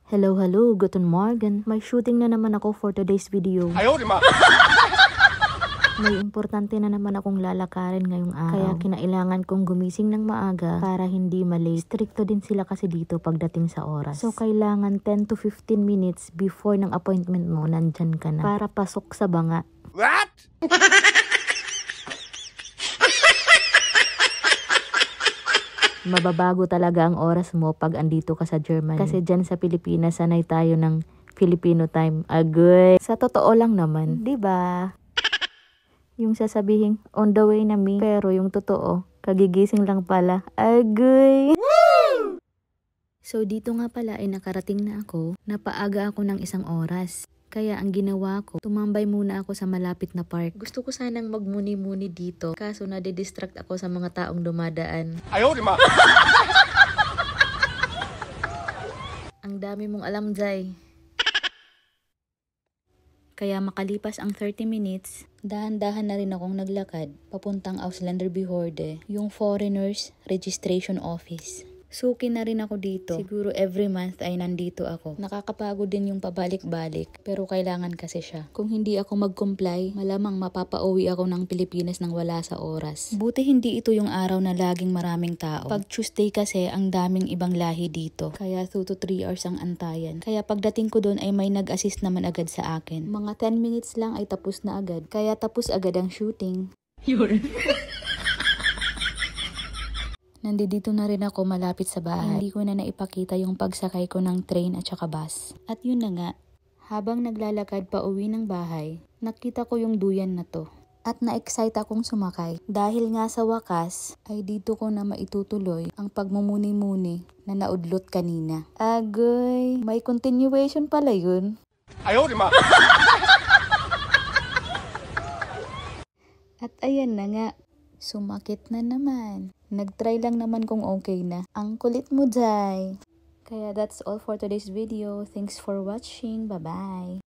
Hello, guten Morgen. May shooting na naman ako for today's video. May importante na naman akong lalakarin ngayong araw. Kaya kinailangan kong gumising ng maaga para hindi malate. Stricto din sila kasi dito pagdating sa oras. So kailangan 10 to 15 minutes before ng appointment mo, nandyan ka na. Para pasok sa banga. What? Mababago talaga ang oras mo pag andito ka sa Germany. Kasi dyan sa Pilipinas, sanay tayo ng Filipino time. Agoy! Sa totoo lang naman, di ba? Yung sasabihin, on the way na me. Pero yung totoo, kagigising lang pala. Agoy! Woo! So dito nga pala ay nakarating na ako. Napaaga ako ng 1 oras. Kaya ang ginawa ko, tumambay muna ako sa malapit na park. Gusto ko sanang magmuni-muni dito. Kaso nadidistract ako sa mga taong dumadaan. Ang dami mong alam, Jai. Kaya makalipas ang 30 minutes, dahan-dahan na rin akong naglakad papuntang Ausländer Behörde, yung Foreigners Registration Office. Suki na rin ako dito. Siguro every month ay nandito ako. Nakakapagod din yung pabalik-balik, pero kailangan kasi siya. Kung hindi ako mag-comply, malamang mapapauwi ako ng Pilipinas nang wala sa oras. Buti hindi ito yung araw na laging maraming tao. Pag Tuesday kasi, ang daming ibang lahi dito. Kaya 2 to 3 hours ang antayan. Kaya pagdating ko doon ay may nag-assist naman agad sa akin. Mga 10 minutes lang ay tapos na agad. Kaya tapos agad ang shooting. Nandito na rin ako malapit sa bahay. Hindi ko na naipakita yung pagsakay ko ng train at saka bus. At yun na nga, habang naglalakad pa uwi ng bahay, nakita ko yung duyan na to. At na-excite akong sumakay. Dahil nga sa wakas, ay dito ko na maitutuloy ang pagmumuni-muni na naudlot kanina. Agoy, may continuation pala yun. At ayan na nga, sumakit na naman. Nag-try lang naman kung okay na. Ang kulit mo, Jai. Kaya that's all for today's video. Thanks for watching. Bye-bye.